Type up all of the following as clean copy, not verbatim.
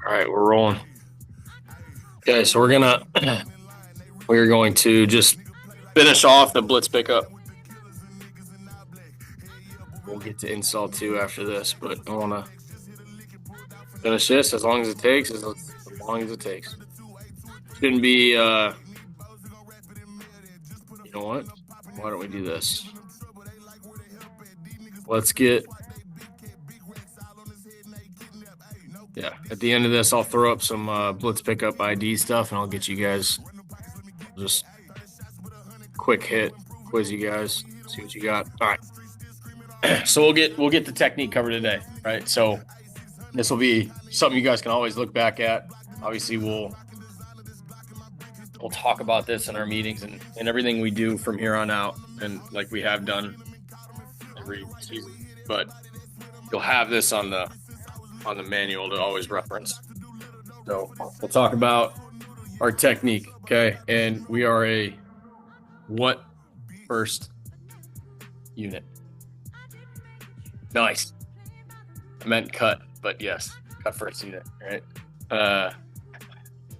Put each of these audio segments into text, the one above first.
All right, we're rolling. Okay, so we're going to just finish off the blitz pickup. We'll get to install two after this, but I want to finish this as long as it takes, as long as it takes. Shouldn't be. You know what? Why don't we do this? Let's get. Yeah, at the end of this, I'll throw up some blitz pickup ID stuff, and I'll get you guys just quick hit, quiz you guys, see what you got. All right. So we'll get the technique covered today, right? So this will be something you guys can always look back at. Obviously, we'll talk about this in our meetings and everything we do from here on out, and like we have done every season. But you'll have this on the manual to always reference. So we'll talk about our technique, okay? And we are a what first unit. Nice. I meant cut, but yes, cut first unit, right?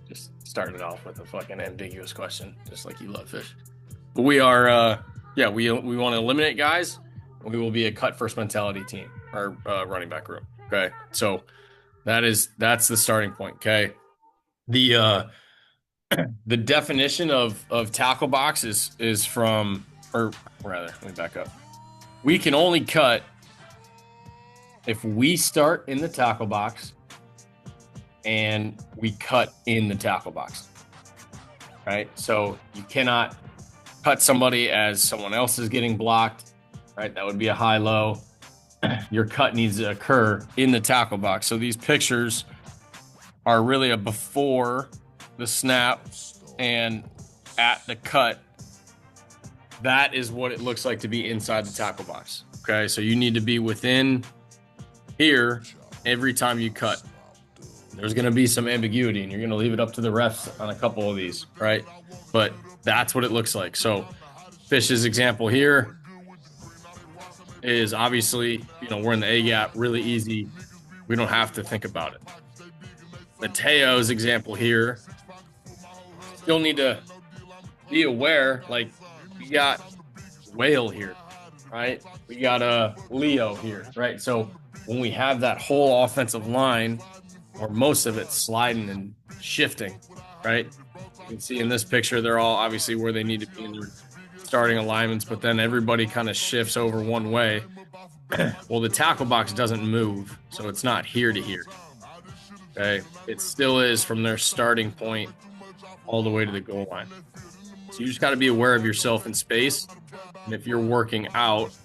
Just started off with a fucking ambiguous question, just like you love fish. But we are, we want to eliminate guys. We will be a cut first mentality team, our running back room. Okay, so that's the starting point. Okay, the definition of tackle box is from, or rather, let me back up. We can only cut if we start in the tackle box and we cut in the tackle box, right? So you cannot cut somebody as someone else is getting blocked, right? That would be a high-low. Your cut needs to occur in the tackle box. So these pictures are really a before the snap and at the cut. That is what it looks like to be inside the tackle box. Okay, so you need to be within here every time you cut. There's going to be some ambiguity, and you're going to leave it up to the refs on a couple of these, right? But that's what it looks like. So Fish's example here is obviously, we're in the A gap, really easy. We don't have to think about it. Mateo's example here, still need to be aware, like we got Whale here, right? We got Leo here, right? So when we have that whole offensive line, or most of it sliding and shifting, right? You can see in this picture, they're all obviously where they need to be in their starting alignments, but then everybody kind of shifts over one way. Well, the tackle box doesn't move, so it's not here to here. Okay, it still is from their starting point all the way to the goal line. So you just got to be aware of yourself in space, and if you're working out,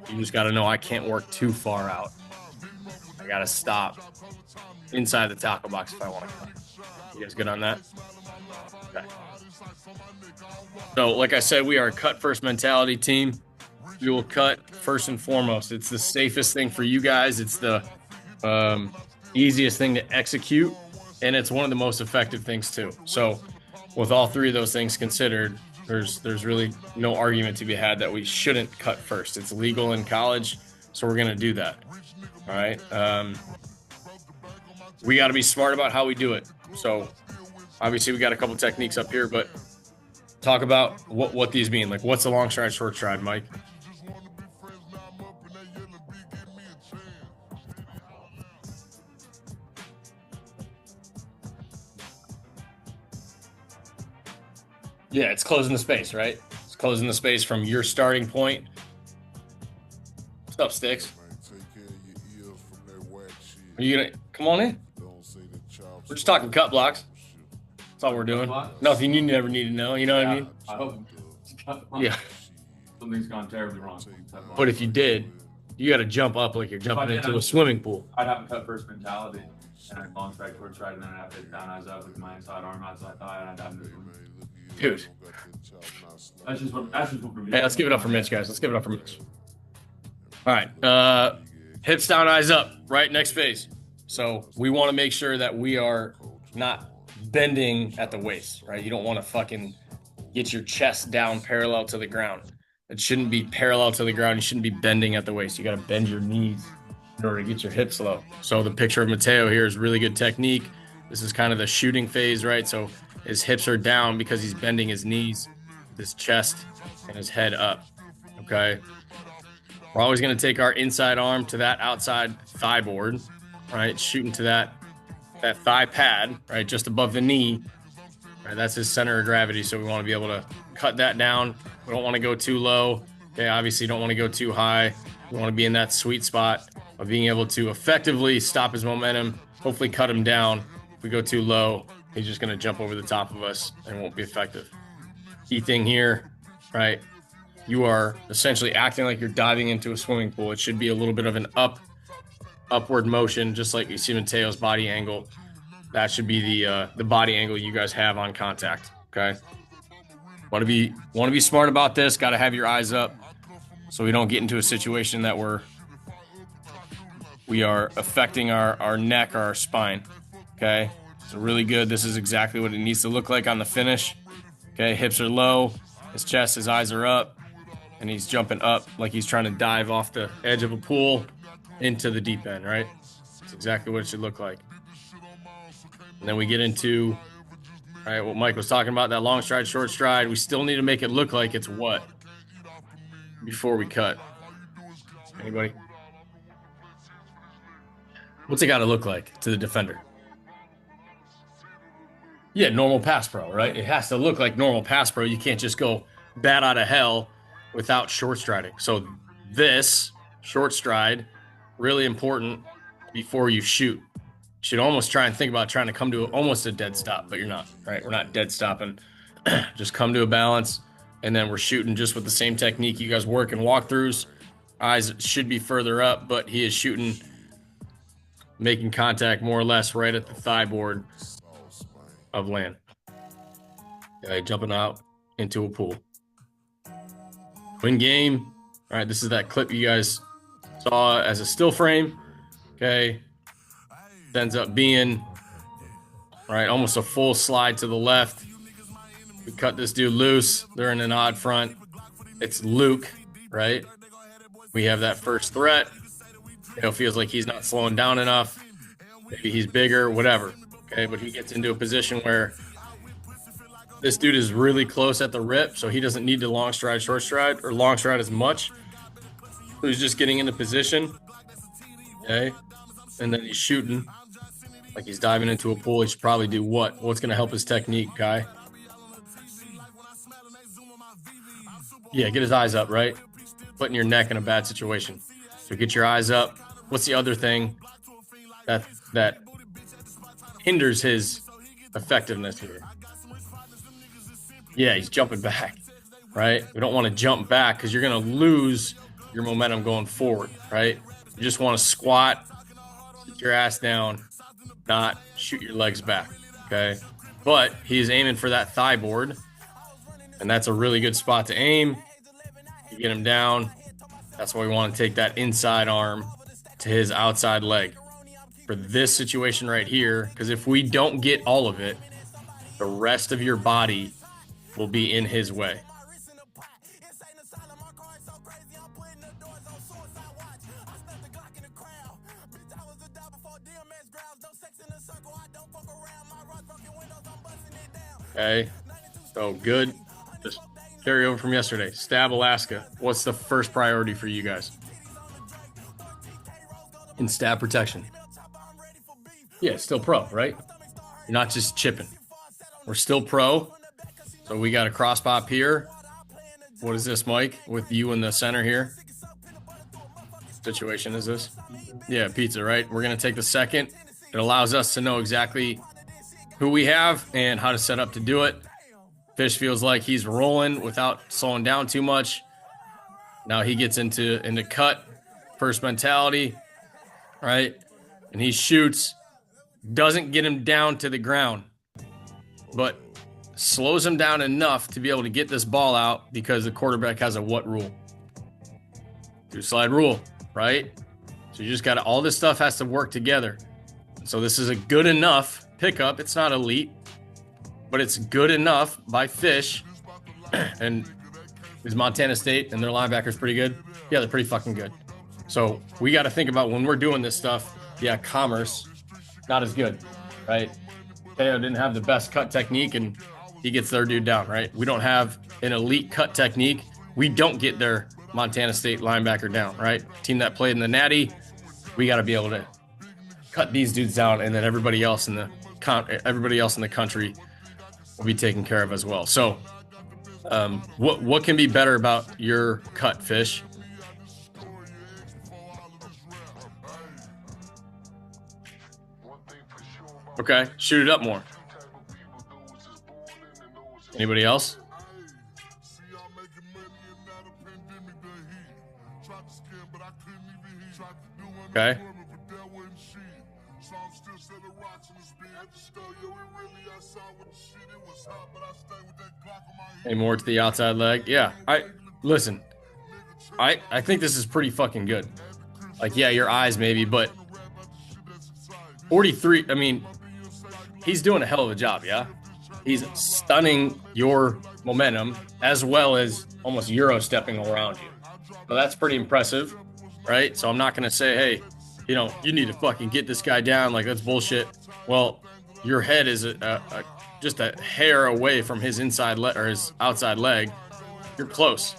you just got to know I can't work too far out. I got to stop inside the tackle box if I want to cut. You guys good on that? Okay. So, like I said, we are a cut first mentality team. We will cut first and foremost. It's the safest thing for you guys. It's the easiest thing to execute, and it's one of the most effective things too. So, with all three of those things considered, there's really no argument to be had that we shouldn't cut first. It's legal in college, so we're going to do that. All right. We got to be smart about how we do it. So obviously we got a couple techniques up here, but talk about what these mean. Like, what's the long stride, short stride, Mike? Yeah, it's closing the space, right? It's closing the space from your starting point. What's up, Sticks? Are you gonna come on in? We're just talking cut blocks. That's all we're doing. Nothing you never need to know. You know what I mean? I hope. Yeah. Something's gone terribly wrong. But if you did, you got to jump up like you're jumping into a swimming pool. I'd have a cut first mentality, and I'd long strike towards right, and then I'd have to down eyes up with my inside arm, outside thigh, and I'd have to. Dude. That's just what for me. Hey, let's give it up for Mitch, guys. Let's give it up for Mitch. All right. Hips down, eyes up. Right, next phase. So we want to make sure that we are not bending at the waist, right? You don't want to fucking get your chest down parallel to the ground. It shouldn't be parallel to the ground. You shouldn't be bending at the waist. You got to bend your knees in order to get your hips low. So the picture of Mateo here is really good technique. This is kind of the shooting phase, right? So his hips are down because he's bending his knees, his chest, and his head up. Okay. We're always going to take our inside arm to that outside thigh board, right? Shooting to that thigh pad, right? Just above the knee. Right? That's his center of gravity. So we want to be able to cut that down. We don't want to go too low. Okay. Obviously, don't want to go too high. We want to be in that sweet spot of being able to effectively stop his momentum, hopefully cut him down. If we go too low, he's just going to jump over the top of us and won't be effective. Key thing here, right? You are essentially acting like you're diving into a swimming pool. It should be a little bit of an upward motion, just like you see Mateo's body angle. That should be the body angle you guys have on contact. Okay. Want to be smart about this. Got to have your eyes up, so we don't get into a situation that we are affecting our neck or our spine. Okay. So really good. This is exactly what it needs to look like on the finish. Okay. Hips are low. His chest, his eyes are up. And he's jumping up like he's trying to dive off the edge of a pool into the deep end, right? That's exactly what it should look like. And then we get into, all right, what Mike was talking about, that long stride, short stride. We still need to make it look like it's what? Before we cut. Anybody? What's it got to look like to the defender? Yeah, normal pass pro, right? It has to look like normal pass pro. You can't just go bat out of hell without short striding. So this short stride, really important before you shoot. You should almost try and think about trying to come to almost a dead stop, but you're not, right? We're not dead stopping. Just come to a balance, and then we're shooting just with the same technique you guys work in walkthroughs. Eyes should be further up, but he is shooting, making contact more or less right at the thigh board of land. Okay, jumping out into a pool. Win game. All right, this is that clip you guys saw as a still frame. Okay. It ends up being, all right, almost a full slide to the left. We cut this dude loose. They're in an odd front. It's Luke, right? We have that first threat. Feels like he's not slowing down enough. Maybe he's bigger, whatever. Okay, but he gets into a position where this dude is really close at the rip, so he doesn't need to long stride, short stride, or long stride as much. So he's just getting into position. Okay. And then he's shooting like he's diving into a pool. He should probably do what? What's going to help his technique, Kai? Yeah, get his eyes up, right? Putting your neck in a bad situation. So get your eyes up. What's the other thing that hinders his effectiveness here? Yeah, he's jumping back, right? We don't want to jump back because you're going to lose your momentum going forward, right? You just want to squat, sit your ass down, not shoot your legs back, okay? But he's aiming for that thigh board, and that's a really good spot to aim. You get him down. That's why we want to take that inside arm to his outside leg for this situation right here, because if we don't get all of it, the rest of your body will be in his way. Okay, so good. Just carry over from yesterday. Stab Alaska. What's the first priority for you guys? In stab protection. Yeah, still pro, right? You're not just chipping. We're still pro. So we got a cross pop here. What is this, Mike? With you in the center here. Situation is this? Yeah, pizza, right? We're going to take the second. It allows us to know exactly who we have and how to set up to do it. Fish feels like he's rolling without slowing down too much. Now he gets into cut, first mentality, right? And he shoots, doesn't get him down to the ground, but slows him down enough to be able to get this ball out because the quarterback has a what rule? Two slide rule, right? So you just got to, all this stuff has to work together. So this is a good enough pickup. It's not elite, but it's good enough by Fish. And is Montana State and their linebackers pretty good? Yeah, they're pretty fucking good. So we got to think about when we're doing this stuff. Yeah, commerce, not as good, right? Teo didn't have the best cut technique, and he gets their dude down, right? We don't have an elite cut technique. We don't get their Montana State linebacker down, right? Team that played in the Natty, we got to be able to cut these dudes down, and then everybody else in the country will be taken care of as well. So, what can be better about your cut, Fish? Okay, shoot it up more. Anybody else? Okay. Any more to the outside leg? Yeah. Listen. I think this is pretty fucking good. Like, yeah, your eyes maybe, but 43. I mean, he's doing a hell of a job. Yeah, he's stunning your momentum as well as almost Euro stepping around you. So that's pretty impressive, right? So I'm not gonna say, hey, you need to fucking get this guy down. Like, that's bullshit. Well, your head is just a hair away from his inside leg or his outside leg. You're close,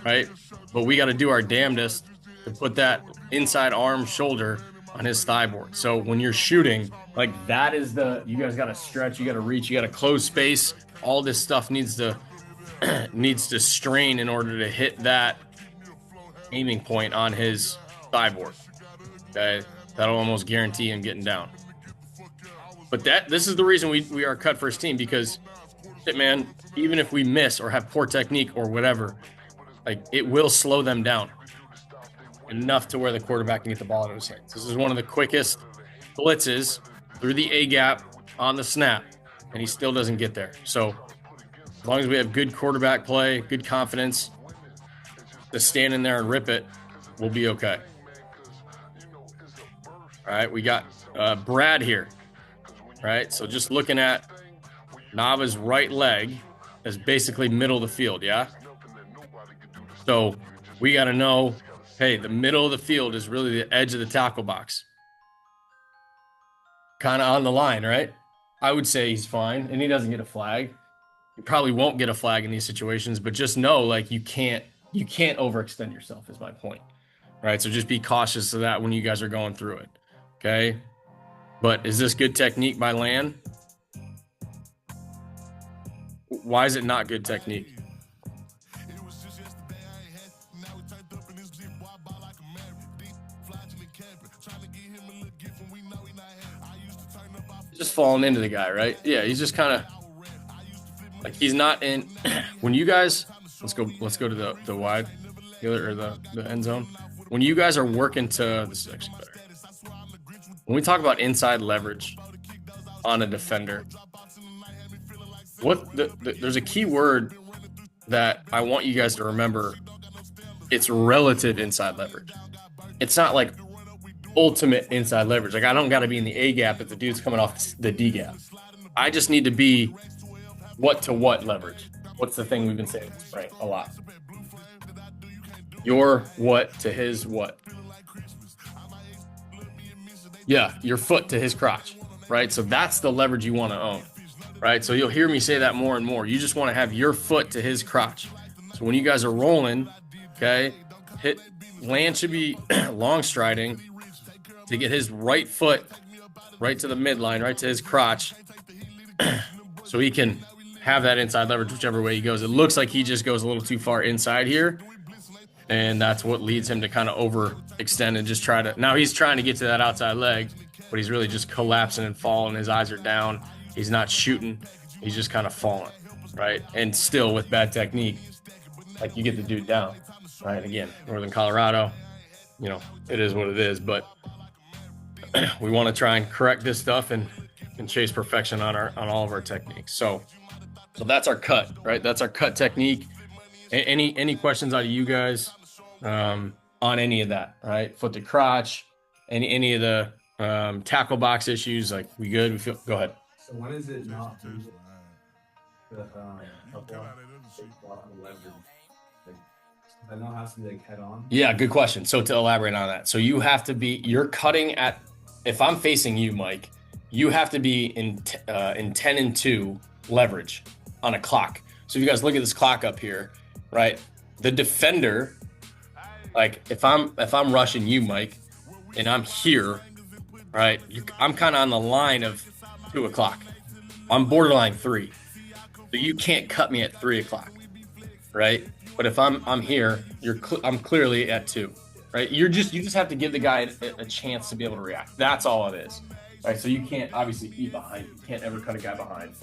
right? But we got to do our damnedest to put that inside arm shoulder on his thigh board. So when you're shooting, like, that is you guys got to stretch, you got to reach, you got to close space. All this stuff needs to strain in order to hit that aiming point on his thigh board. Okay, that'll almost guarantee him getting down. But this is the reason we are cut first team, because shit, man, even if we miss or have poor technique or whatever, like, it will slow them down enough to where the quarterback can get the ball in his hands. This is one of the quickest blitzes through the A gap on the snap, and he still doesn't get there. So as long as we have good quarterback play, good confidence to stand in there and rip it, we'll be okay. All right, we got Brad here. Right, so just looking at Nava's right leg is basically middle of the field, yeah? So we got to know, hey, the middle of the field is really the edge of the tackle box. Kind of on the line, right? I would say he's fine, and he doesn't get a flag. He probably won't get a flag in these situations, but just know, like, you can't overextend yourself is my point, right? So just be cautious of that when you guys are going through it, okay? But is this good technique by Lan? Why is it not good technique? Just falling into the guy, right? Yeah, he's just kind of like, he's not in. When you guys, let's go to the wide, or the end zone. When you guys are working to, this is actually better. When we talk about inside leverage on a defender, there's a key word that I want you guys to remember. It's relative inside leverage. It's not like ultimate inside leverage. Like, I don't got to be in the A gap if the dude's coming off the D gap. I just need to be what to what leverage. What's the thing we've been saying, right? A lot. Your what to his what. Yeah, your foot to his crotch, right? So that's the leverage you want to own, right? So you'll hear me say that more and more. You just want to have your foot to his crotch. So when you guys are rolling, okay, Lan should be long striding to get his right foot right to the midline, right to his crotch, so he can have that inside leverage whichever way he goes. It looks like he just goes a little too far inside here, and that's what leads him to kind of overextend and just try to. Now he's trying to get to that outside leg, but he's really just collapsing and falling. His eyes are down. He's not shooting. He's just kind of falling, right? And still with bad technique, like, you get the dude down, right? Again, Northern Colorado, it is what it is, but we want to try and correct this stuff and chase perfection on all of our techniques. So that's our cut, right? That's our cut technique. Any questions out of you guys on any of that, right? Foot to crotch, any of the tackle box issues? Like, we good? We feel. Go ahead. So when is it not feasible? I know it has to be like head on. Yeah, good question. So to elaborate on that, so you're cutting at, if I'm facing you, Mike, you have to be in 10 and 2 leverage on a clock. So if you guys look at this clock up here, right? The defender, like if I'm rushing you, Mike, and I'm here, right? I'm kind of on the line of 2 o'clock. I'm borderline 3, so you can't cut me at 3 o'clock, right? But if I'm here, I'm clearly at 2, right? You just have to give the guy a chance to be able to react. That's all it is, right? So you can't obviously eat behind. You can't ever cut a guy behind,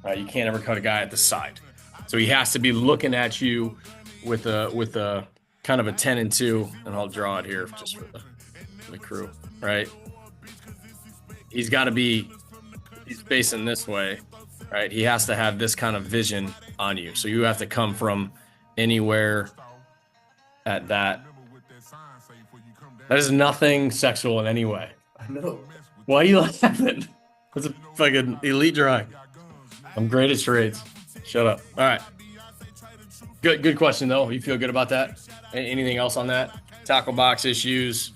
right? You can't ever cut a guy at the side. So he has to be looking at you with a kind of a 10 and 2, and I'll draw it here just for the crew, right? He's facing this way, right? He has to have this kind of vision on you. So you have to come from anywhere at that. That is nothing sexual in any way. I know. Why are you laughing? That's a fucking elite drawing. I'm great at charades. Shut up. All right. Good question, though. You feel good about that? Anything else on that? Tackle box issues.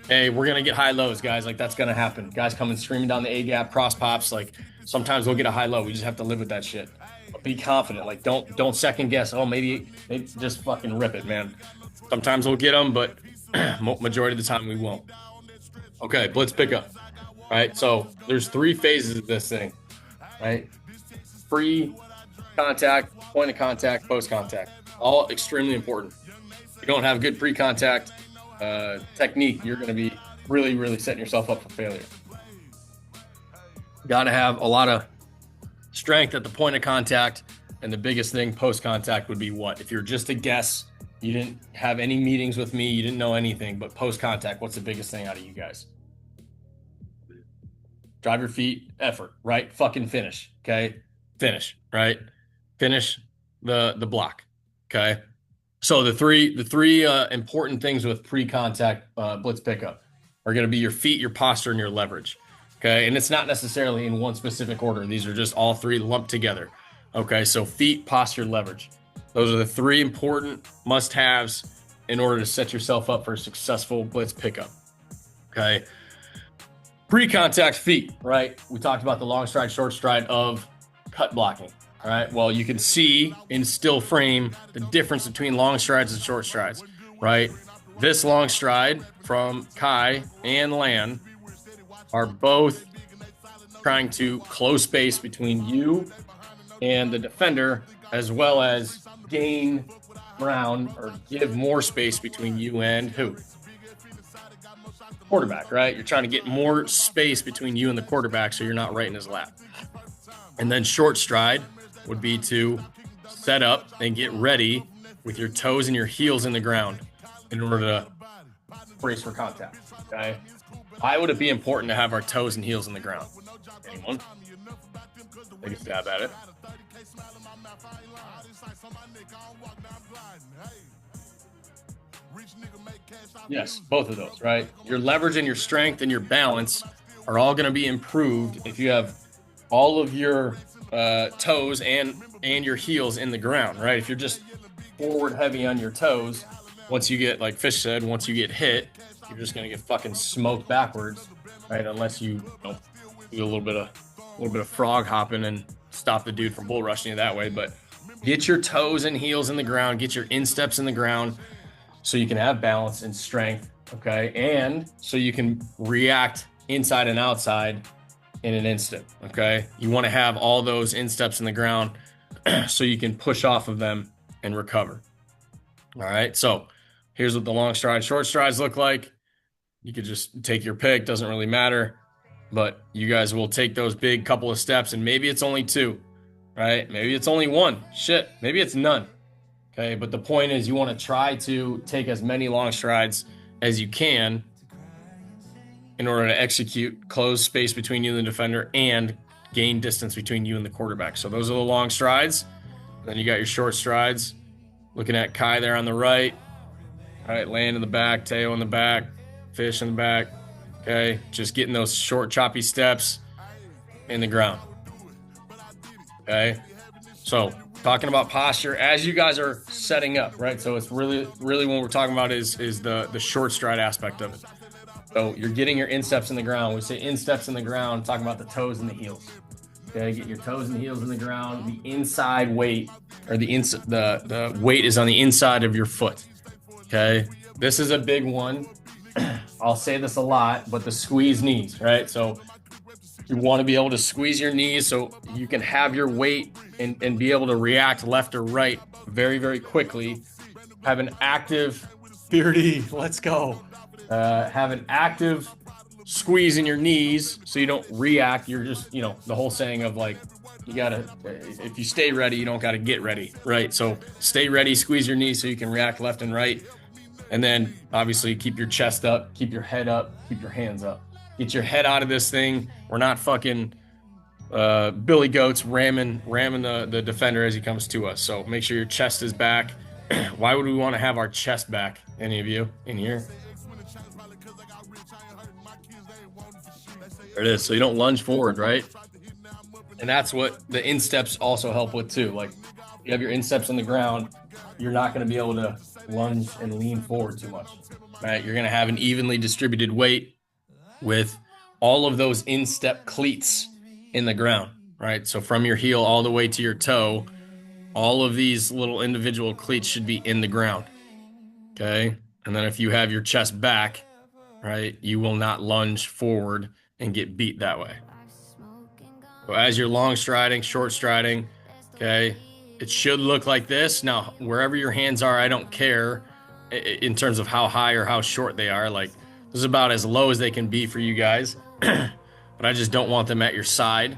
Hey, we're going to get high lows, guys. Like, that's going to happen. Guys coming screaming down the A-gap, cross pops. Like, sometimes we'll get a high low. We just have to live with that shit. But be confident. Like, don't second guess. Oh, maybe just fucking rip it, man. Sometimes we'll get them, but majority of the time we won't. Okay, blitz pickup. All right, so there's 3 phases of this thing, right? Pre contact, point of contact, post contact. All extremely important. If you don't have good pre-contact technique, you're going to be really, really setting yourself up for failure. Got to have a lot of strength at the point of contact, and the biggest thing post-contact would be what? If you're just a guess, you didn't have any meetings with me, you didn't know anything, but post-contact, what's the biggest thing out of you guys? Drive your feet, effort, right? Fucking finish, okay? Finish, right? Finish the block, okay? So the three important things with pre-contact blitz pickup are going to be your feet, your posture, and your leverage. Okay, and it's not necessarily in one specific order. These are just all 3 lumped together. Okay, so feet, posture, leverage. Those are the 3 important must-haves in order to set yourself up for a successful blitz pickup. Okay, pre-contact feet, right? We talked about the long stride, short stride of cut blocking. All right, well, you can see in still frame the difference between long strides and short strides, right? This long stride from Kai and Lan are both trying to close space between you and the defender, as well as gain ground or give more space between you and who? Quarterback, right? You're trying to get more space between you and the quarterback so you're not right in his lap. And then short stride would be to set up and get ready with your toes and your heels in the ground in order to brace for contact, okay? Why would it be important to have our toes and heels in the ground? Anyone? Take a stab at it. Yes, both of those, right? Your leverage and your strength and your balance are all going to be improved if you have all of your toes and your heels in the ground, right? If you're just forward heavy on your toes, once you get, like Fish said, once you get hit, you're just gonna get fucking smoked backwards, right? Unless you know, do a little bit of frog hopping and stop the dude from bull rushing you that way. But get your toes and heels in the ground, get your insteps in the ground, so you can have balance and strength, okay? And so you can react inside and outside in an instant, okay? You want to have all those insteps in the ground so you can push off of them and recover. All right, so here's what the long stride, short strides look like. You could just take your pick, doesn't really matter, but you guys will take those big couple of steps, and maybe it's only 2, right? Maybe it's only 1. Shit, maybe it's none, okay? But the point is you want to try to take as many long strides as you can in order to execute close space between you and the defender and gain distance between you and the quarterback. So those are the long strides. Then you got your short strides. Looking at Kai there on the right. All right, Land in the back, Teo in the back, Fish in the back. Okay, just getting those short, choppy steps in the ground. Okay, so talking about posture as you guys are setting up, right? So it's really what we're talking about is the short stride aspect of it. So you're getting your insteps in the ground. We say insteps in the ground, talking about the toes and the heels. Okay, get your toes and heels in the ground. The inside weight, or the weight is on the inside of your foot. Okay, this is a big one. I'll say this a lot, but the squeeze knees, right? So you want to be able to squeeze your knees so you can have your weight and be able to react left or right very, very quickly. Have an active, Beardy, let's go. Have an active squeeze in your knees so you don't react. You're just, the whole saying of like, you gotta, if you stay ready, you don't gotta get ready, right? So stay ready, squeeze your knees so you can react left and right. And then obviously keep your chest up, keep your head up, keep your hands up. Get your head out of this thing. We're not fucking Billy Goats ramming the defender as he comes to us. So make sure your chest is back. Why would we want to have our chest back? Any of you in here? There it is. So you don't lunge forward, right? And that's what the insteps also help with too. Like you have your insteps on the ground, you're not going to be able to lunge and lean forward too much, right? You're going to have an evenly distributed weight with all of those instep cleats in the ground, right? So from your heel all the way to your toe, all of these little individual cleats should be in the ground, okay? And then if you have your chest back, right, you will not lunge forward and get beat that way. So as you're long striding, short striding, okay, it should look like this. Now, wherever your hands are, I don't care in terms of how high or how short they are. Like, this is about as low as they can be for you guys. But I just don't want them at your side.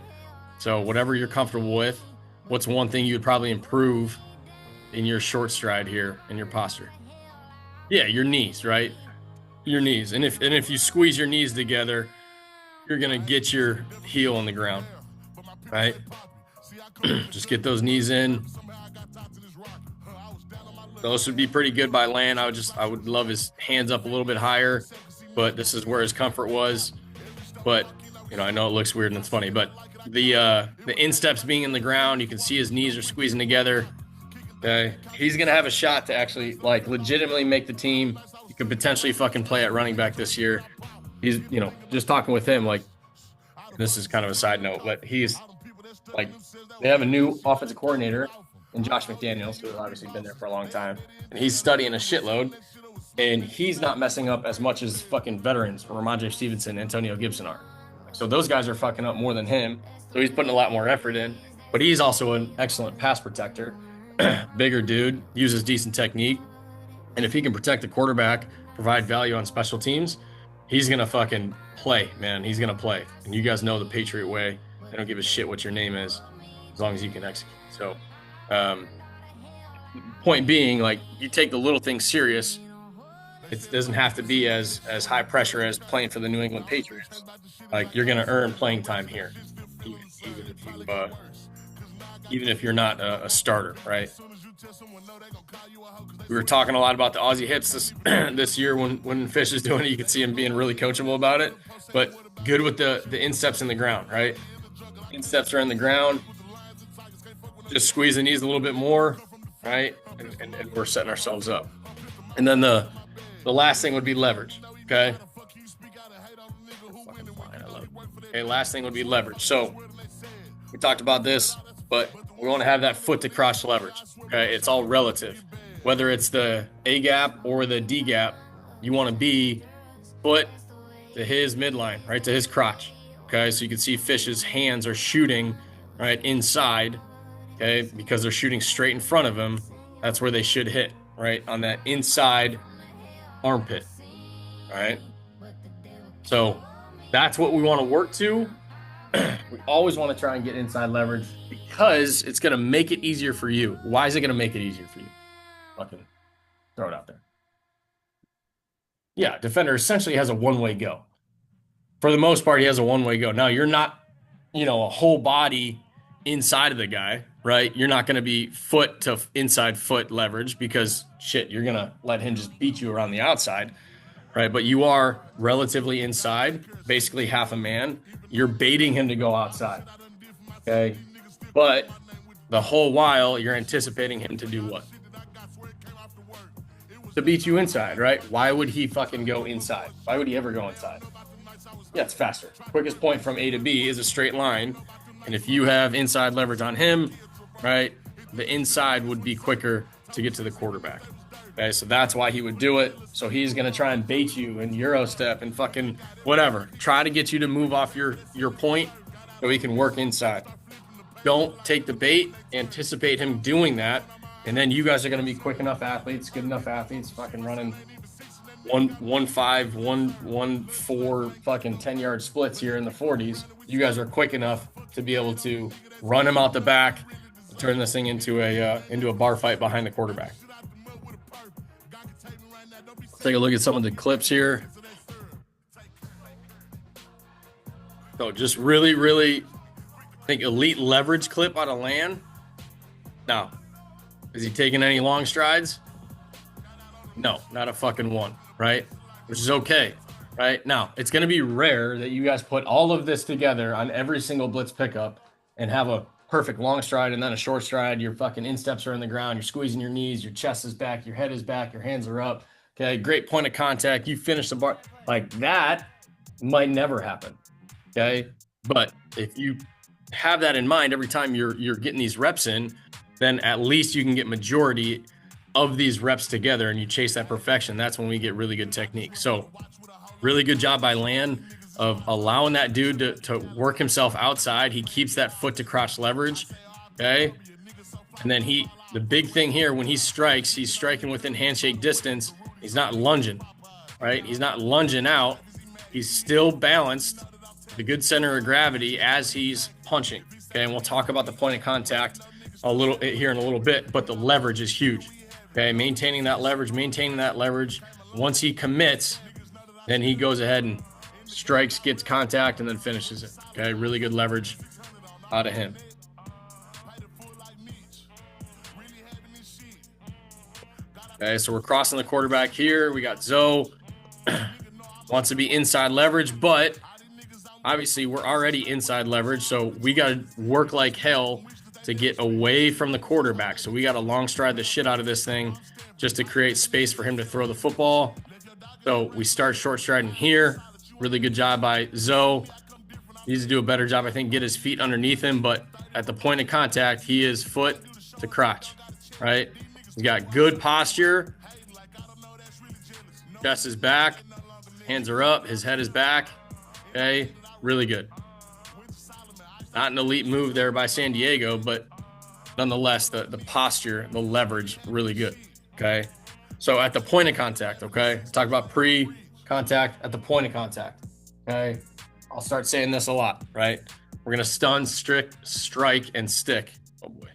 So whatever you're comfortable with, what's one thing you would probably improve in your short stride here in your posture? Yeah, your knees, right? Your knees. And if you squeeze your knees together, you're going to get your heel on the ground, right? Just get those knees in. Those would be pretty good by land. I would love his hands up a little bit higher, but this is where his comfort was. But, I know it looks weird and it's funny, but the insteps being in the ground, you can see his knees are squeezing together. Okay. He's going to have a shot to actually like legitimately make the team. You could potentially fucking play at running back this year. He's, just talking with him, like, this is kind of a side note, but he's like, they have a new offensive coordinator in Josh McDaniels, who has obviously been there for a long time, and he's studying a shitload, and he's not messing up as much as fucking veterans, Ramondre Stevenson, Antonio Gibson are. So those guys are fucking up more than him, so he's putting a lot more effort in, but he's also an excellent pass protector. Bigger dude, uses decent technique, and if he can protect the quarterback, provide value on special teams, he's going to fucking play, man. He's going to play. And you guys know the Patriot way. They don't give a shit what your name is as long as you can execute. So, point being, like, you take the little things serious. It doesn't have to be as high pressure as playing for the New England Patriots. Like, you're going to earn playing time here, even if you're not a starter, right? We were talking a lot about the Aussie hits this year when Fish is doing it. You can see him being really coachable about it, but good with the insteps in the ground, right? Insteps are in the ground. Just squeeze the knees a little bit more, right? And we're setting ourselves up. And then the last thing would be leverage, okay? Fucking fine, I love it. Okay, last thing would be leverage. So we talked about this, but we want to have that foot to crotch leverage, okay? It's all relative. Whether it's the A gap or the D gap, you want to be foot to his midline, right, to his crotch, okay? So you can see Fish's hands are shooting, right, inside, okay, because they're shooting straight in front of him. That's where they should hit, right, on that inside armpit, all right? So that's what we want to work to. We always want to try and get inside leverage because it's going to make it easier for you. Why is it going to make it easier for you? Fucking throw it out there. Yeah, defender essentially has a one-way go. For the most part, he has a one-way go. Now, you're not, a whole body inside of the guy, right? You're not going to be foot to inside foot leverage because, shit, you're going to let him just beat you around the outside, right? But you are relatively inside, basically half a man. You're baiting him to go outside, okay? But the whole while you're anticipating him to do what? To beat you inside, right? Why would he fucking go inside? Why would he ever go inside? Yeah, it's faster. Quickest point from A to B is a straight line. And if you have inside leverage on him, right, the inside would be quicker to get to the quarterback. Okay, so that's why he would do it. So he's going to try and bait you in Euro step and fucking whatever. Try to get you to move off your point so he can work inside. Don't take the bait. Anticipate him doing that. And then you guys are going to be quick enough athletes, good enough athletes, fucking running 1-5, 1-4 fucking 10-yard splits here in the 40s. You guys are quick enough to be able to run him out the back, turn this thing into a bar fight behind the quarterback. Take a look at some of the clips here. So just really, really, I think elite leverage clip out of Land. Now, is he taking any long strides? No, not a fucking one, right? Which is okay, right? Now, it's going to be rare that you guys put all of this together on every single blitz pickup and have a perfect long stride and then a short stride. Your fucking insteps are in the ground. You're squeezing your knees. Your chest is back. Your head is back. Your hands are up. Okay, great point of contact. You finish the bar. Like that might never happen, okay? But if you have that in mind every time you're getting these reps in, then at least you can get majority of these reps together and you chase that perfection. That's when we get really good technique. So really good job by Land of allowing that dude to work himself outside. He keeps that foot to crotch leverage, okay? And then the big thing here, when he strikes, he's striking within handshake distance. He's not lunging, right? He's not lunging out. He's still balanced, the good center of gravity as he's punching, okay? And we'll talk about the point of contact a little here in a little bit, but the leverage is huge, okay? Maintaining that leverage. Once he commits, then he goes ahead and strikes, gets contact, and then finishes it, okay? Really good leverage out of him. Okay, so we're crossing the quarterback here. We got Zoe. Wants to be inside leverage, but obviously we're already inside leverage, so we got to work like hell to get away from the quarterback. So we got to long stride the shit out of this thing just to create space for him to throw the football. So we start short striding here. Really good job by Zoe. Needs to do a better job, I think, get his feet underneath him, but at the point of contact, he is foot to crotch, right? He's got good posture. Chest is back. Hands are up. His head is back. Okay, really good. Not an elite move there by San Diego, but nonetheless, the posture, the leverage, really good. Okay, so at the point of contact, okay, talk about pre-contact at the point of contact. Okay, I'll start saying this a lot, right? We're gonna stun, strike, and stick. Oh boy.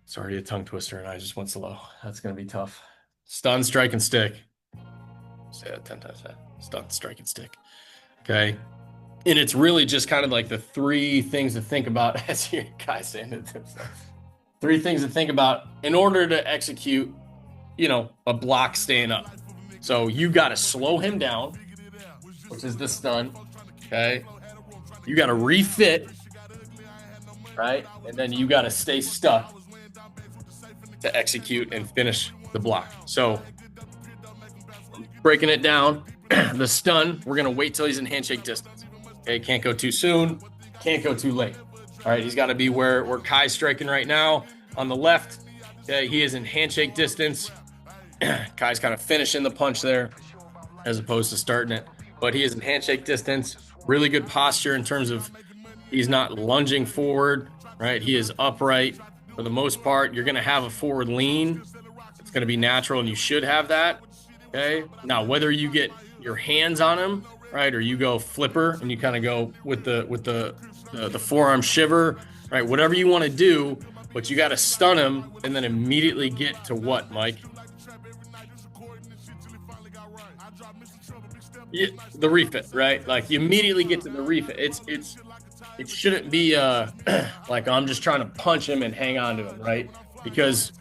It's already a tongue twister and I just went slow. That's going to be tough. Stun, strike, and stick. Say that 10 times. Stun, strike, and stick. Okay. And it's really just kind of like the three things to think about as your guys saying it themselves. 3 things to think about in order to execute, a block staying up. So you got to slow him down, which is the stun. Okay. You got to refit, right? And then you got to stay stuck to execute and finish the block. So breaking it down, the stun, we're going to wait till he's in handshake distance. Okay, can't go too soon, can't go too late. All right, he's got to be where Kai's striking right now on the left. Okay, he is in handshake distance. Kai's kind of finishing the punch there as opposed to starting it. But he is in handshake distance. Really good posture in terms of he's not lunging forward, right? He is upright. For the most part, you're going to have a forward lean. It's going to be natural, and you should have that, okay? Now, whether you get your hands on him, right, or you go flipper and you kind of go with the forearm shiver, right, whatever you want to do, but you got to stun him and then immediately get to what, Mike? Yeah, the refit, right? Like, you immediately get to the refit. It shouldn't be like I'm just trying to punch him and hang on to him, right? Because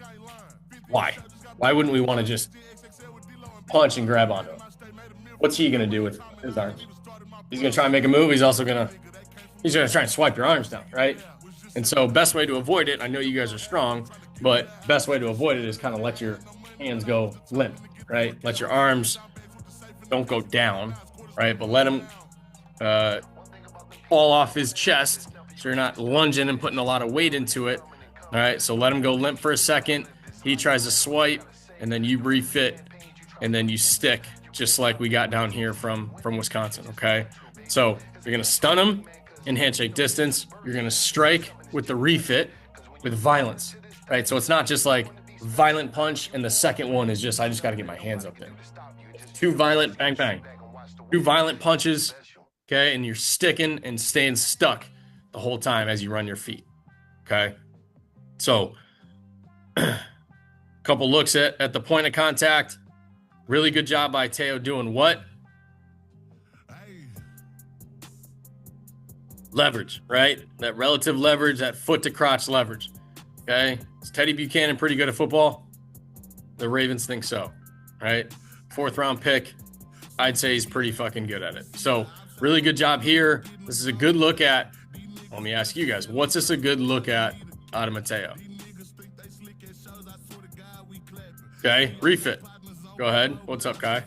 why? Why wouldn't we want to just punch and grab onto him? What's he going to do with his arms? He's going to try and make a move. He's also going to try and swipe your arms down, right? And so best way to avoid it, I know you guys are strong, but best way to avoid it is kind of let your hands go limp, right? Let your arms don't go down, right? But let them fall off his chest so you're not lunging and putting a lot of weight into it. All right, so let him go limp for a second. He tries to swipe, and then you refit, and then you stick, just like we got down here from Wisconsin, okay? So you're going to stun him in handshake distance. You're going to strike with the refit with violence, right? So it's not just like violent punch, and the second one is just, I just got to get my hands up there. Two violent, bang, bang. Two violent punches, okay? And you're sticking and staying stuck the whole time as you run your feet, okay? So a couple looks at the point of contact. Really good job by Teo doing what? Leverage, right? That relative leverage, that foot to crotch leverage. Okay. Is Teddy Buchanan pretty good at football? The Ravens think so, right? 4th round pick. I'd say he's pretty fucking good at it. So really good job here. This is a good look at, let me ask you guys, what's this a good look at out of Mateo? Okay, refit. Go ahead. What's up, Kai?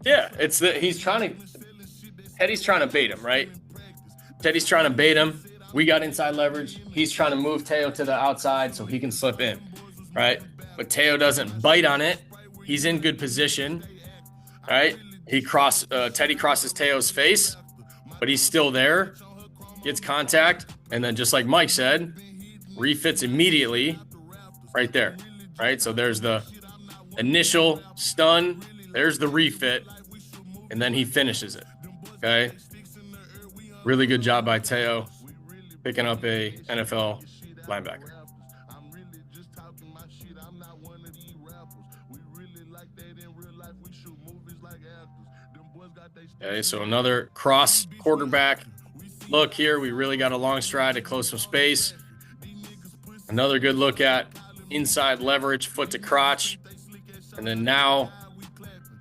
Yeah, it's Teddy's trying to bait him, right? Teddy's trying to bait him. We got inside leverage. He's trying to move Teo to the outside so he can slip in, right? But Teo doesn't bite on it. He's in good position, right? Teddy crosses Teo's face, but he's still there. Gets contact, and then just like Mike said, refits immediately right there, right? So there's the initial stun, there's the refit, and then he finishes it, okay? Really good job by Teo picking up a NFL linebacker. Okay, so another cross quarterback look here. We really got a long stride to close some space. Another good look at inside leverage, foot to crotch. And then now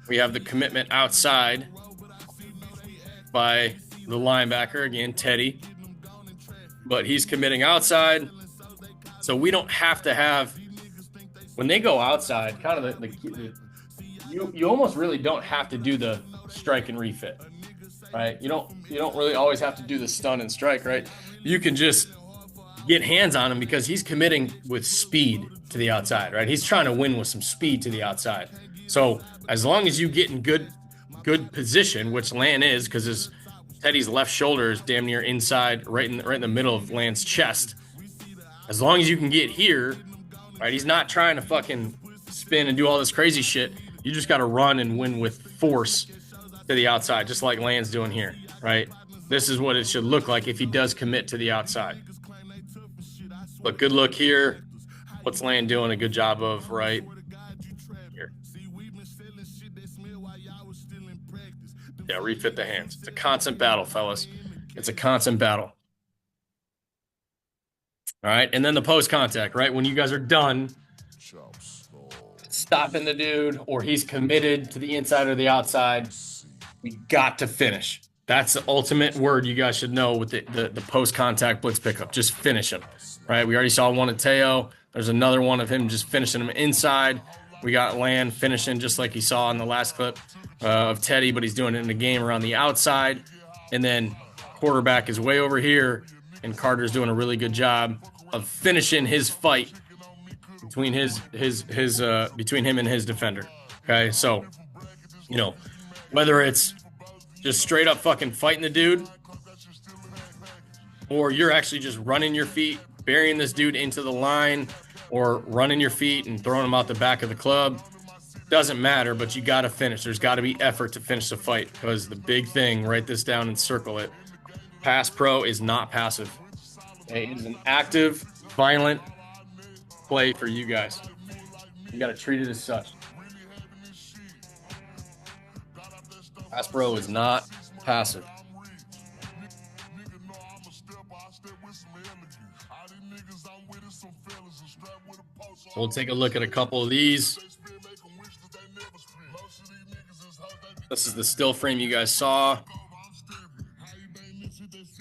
we have the commitment outside by the linebacker, again, Teddy. But he's committing outside. So we don't have to have, when they go outside, kind of you almost really don't have to do the strike and refit. Right? You don't really always have to do the stun and strike, right? You can just get hands on him because he's committing with speed to the outside, right? He's trying to win with some speed to the outside. So as long as you get in good position, which Lan is, because Teddy's left shoulder is damn near inside, right in the middle of Lan's chest. As long as you can get here, right? He's not trying to fucking spin and do all this crazy shit. You just got to run and win with force to the outside, just like Lan's doing here, right? This is what it should look like if he does commit to the outside. But good look here. What's Lan doing a good job of right here? Yeah, refit the hands. It's a constant battle, fellas. It's a constant battle. All right, and then the post contact, right? When you guys are done stopping the dude or he's committed to the inside or the outside, we got to finish. That's the ultimate word you guys should know with the post-contact blitz pickup. Just finish him, right? We already saw one of Teo. There's another one of him just finishing him inside. We got Lan finishing just like he saw in the last clip of Teddy, but he's doing it in the game around the outside. And then quarterback is way over here, and Carter's doing a really good job of finishing his fight between between him and his defender. Okay, so whether it's just straight up fucking fighting the dude, or you're actually just running your feet, burying this dude into the line, or running your feet and throwing him out the back of the club, doesn't matter, but you got to finish. There's got to be effort to finish the fight, because the big thing, write this down and circle it, pass pro is not passive. It is an active, violent play for you guys. You got to treat it as such. Pass pro is not passive. We'll take a look at a couple of these. This is the still frame you guys saw.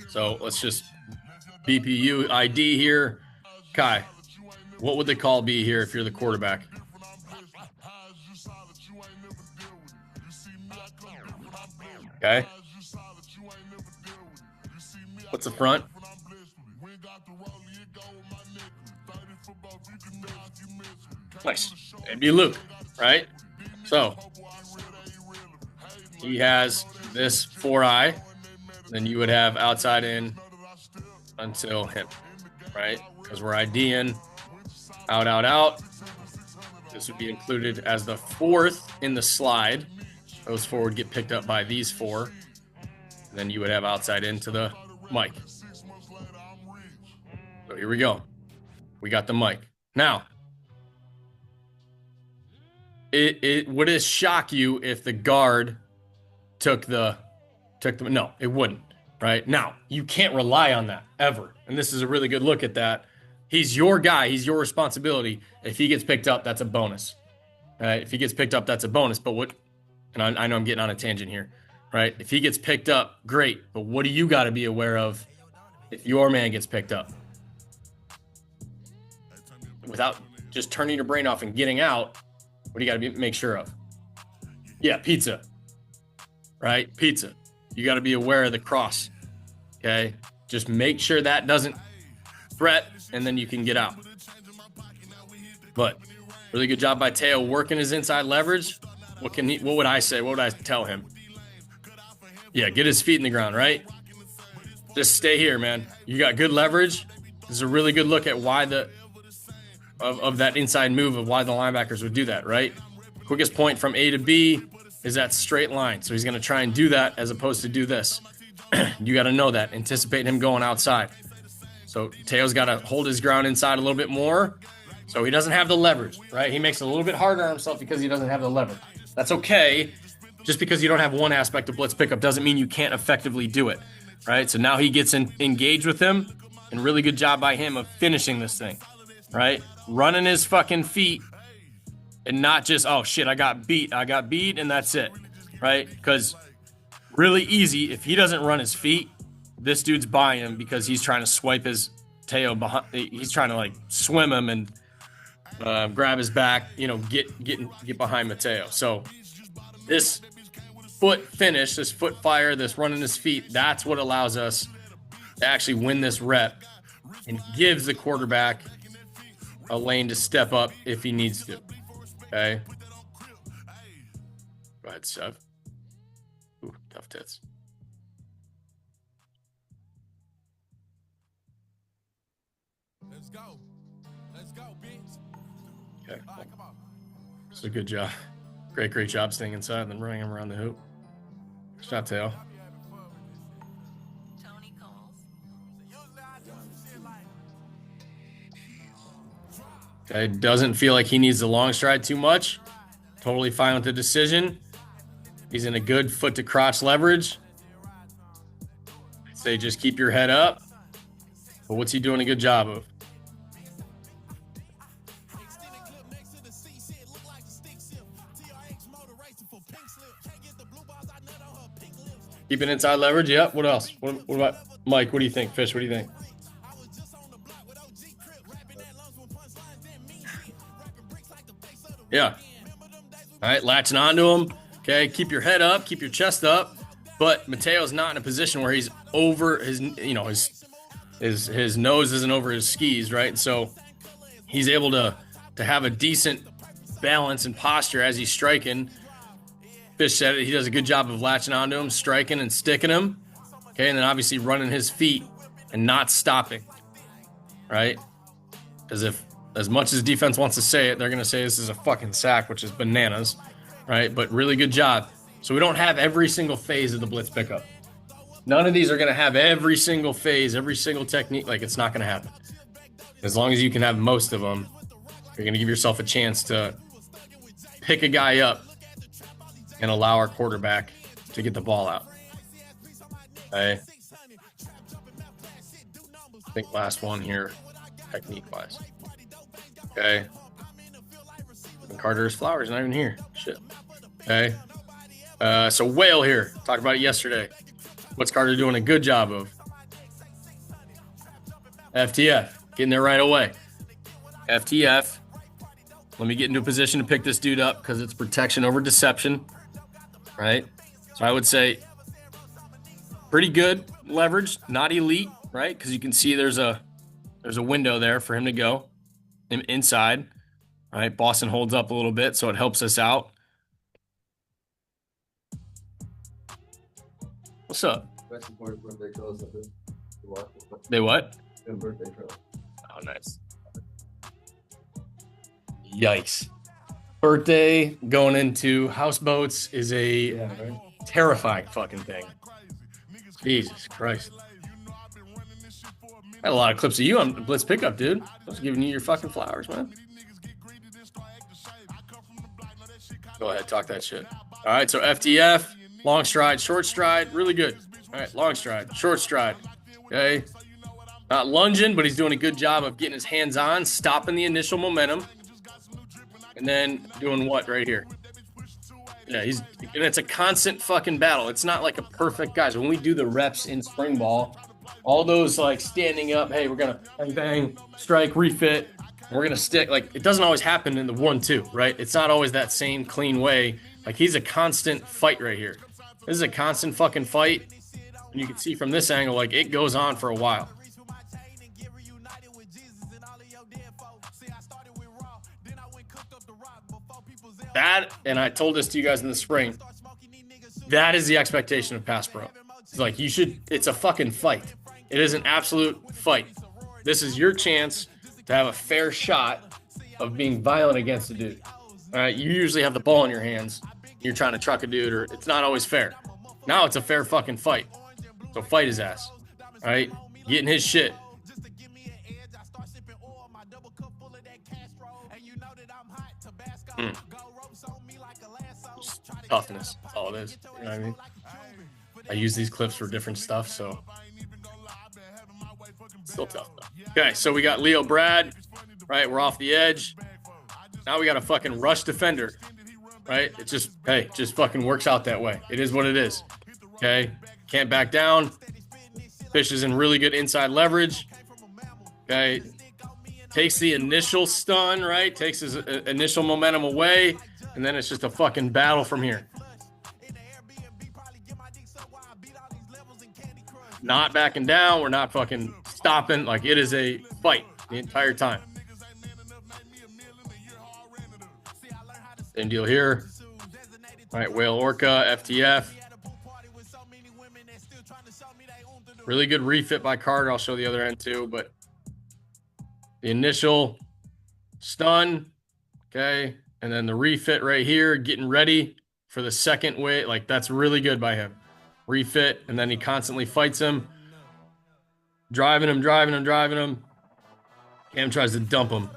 So let's just BPU ID here. Kai, what would the call be here if you're the quarterback? Okay. What's the front? Nice. It'd be Luke, right? So he has this 4-eye. Then you would have outside in until him, right? Because we're IDing out, out, out. This would be included as the 4th in the slide. Those 4 would get picked up by these 4. And then you would have outside into the mic. So here we go. We got the mic. Now, it would it shock you if the guard took the no, it wouldn't, right? Now, you can't rely on that ever. And this is a really good look at that. He's your guy. He's your responsibility. If he gets picked up, that's a bonus, right? If he gets picked up, that's a bonus. But what, and I know I'm getting on a tangent here, right? If he gets picked up, great. But what do you got to be aware of if your man gets picked up? Without just turning your brain off and getting out, what do you got to make sure of? Yeah, pizza, right? Pizza. You got to be aware of the cross, okay? Just make sure that doesn't threat, and then you can get out. But really good job by Teo working his inside leverage. What would I say? What would I tell him? Yeah, get his feet in the ground, right? Just stay here, man. You got good leverage. This is a really good look at why of that inside move of why the linebackers would do that, right? Quickest point from A to B is that straight line. So he's going to try and do that as opposed to do this. You got to know that. Anticipate him going outside. So Teo's got to hold his ground inside a little bit more. So he doesn't have the leverage, right? He makes it a little bit harder on himself because he doesn't have the leverage. That's okay. Just because you don't have one aspect of blitz pickup doesn't mean you can't effectively do it, right? So now he gets engaged with him, and really good job by him of finishing this thing, right? Running his fucking feet and not just, oh shit, I got beat, and that's it, right? Because really easy, if he doesn't run his feet, this dude's by him because he's trying to swipe his Teo behind. He's trying to like swim him and grab his back, get behind Mateo. So this foot finish, this foot fire, this running his feet, that's what allows us to actually win this rep and gives the quarterback a lane to step up if he needs to. Okay. Go ahead, Sev. Ooh, tough tits. Let's go. Let's go, bitch. Okay. It's a good job. Great job staying inside and then running him around the hoop. Good job, Teo. Okay, doesn't feel like he needs the long stride too much. Totally fine with the decision. He's in a good foot to crotch leverage. I'd say just keep your head up. But what's he doing a good job of? Keeping inside leverage. Yep. What else? What about Mike? What do you think? Fish, what do you think? Yeah. All right. Latching onto him. Okay. Keep your head up. Keep your chest up. But Mateo's not in a position where he's over his, his nose isn't over his skis, right? So he's able to have a decent balance and posture as he's striking. Fish said it. He does a good job of latching onto him, striking and sticking him. Okay, and then obviously running his feet and not stopping, right? As if, as much as defense wants to say it, they're going to say this is a fucking sack, which is bananas, right? But really good job. So we don't have every single phase of the blitz pickup. None of these are going to have every single phase, every single technique. Like, it's not going to happen. As long as you can have most of them, you're going to give yourself a chance to pick a guy up and allow our quarterback to get the ball out. Okay. I think last one here, technique-wise. Okay. And Carter's Flowers not even here. Shit. Okay. So whale here. Talked about it yesterday. What's Carter doing a good job of? FTF. Getting there right away. FTF. Let me get into a position to pick this dude up because it's protection over deception. Right? So I would say pretty good leverage, not elite, right? Because you can see there's a window there for him to go inside. Right? Boston holds up a little bit, so it helps us out. What's up? They what? Oh, nice. Yikes. Birthday going into houseboats is a terrifying fucking thing. Jesus Christ. I had a lot of clips of you on Blitz Pickup, dude. I was giving you your fucking flowers, man. Go ahead, talk that shit. All right, so FTF, long stride, short stride, really good. All right, long stride, short stride. Okay. Not lunging, but he's doing a good job of getting his hands on, stopping the initial momentum, and then doing what right here? Yeah, and it's a constant fucking battle. It's not like a perfect, guys. When we do the reps in spring ball, all those like standing up, hey, we're gonna bang bang, strike, refit, and we're gonna stick. Like it doesn't always happen in the 1-2, right? It's not always that same clean way. Like he's a constant fight right here. This is a constant fucking fight, and you can see from this angle, like it goes on for a while. That, and I told this to you guys in the spring, that is the expectation of pass pro. It's like it's a fucking fight. It is an absolute fight. This is your chance to have a fair shot of being violent against a dude. All right, you usually have the ball in your hands. You're trying to truck a dude, or it's not always fair. Now it's a fair fucking fight. So fight his ass. All right, getting his shit. Toughness. That's all it is. You know what I mean? I use these clips for different stuff, so still tough though. Okay, so we got Leo Brad, right? We're off the edge. Now we got a fucking rush defender, right? It just fucking works out that way. It is what it is. Okay, can't back down. Fish is in really good inside leverage. Okay, takes the initial stun, right? Takes his initial momentum away, and then it's just a fucking battle from here. Not backing down. We're not fucking stopping. Like it is a fight the entire time. Same deal here. All right, Whale Orca, FTF. Really good refit by Carter. I'll show the other end too, but the initial stun, okay, and then the refit right here, getting ready for the second way. Like that's really good by him. Refit, and then he constantly fights him, driving him. Cam tries to dump him,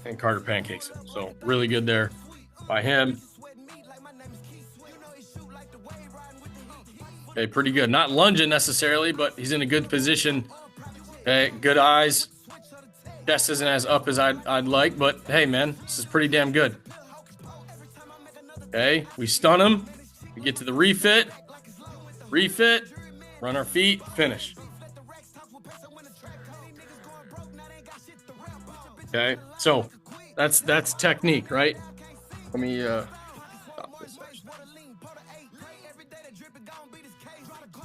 and Carter pancakes him. So really good there by him. Okay, pretty good. Not lunging necessarily, but he's in a good position. Okay, good eyes. Chest isn't as up as I'd like, but hey, man, this is pretty damn good. Okay, we stun him. We get to the refit, run our feet, finish. Okay, so that's technique, right? Let me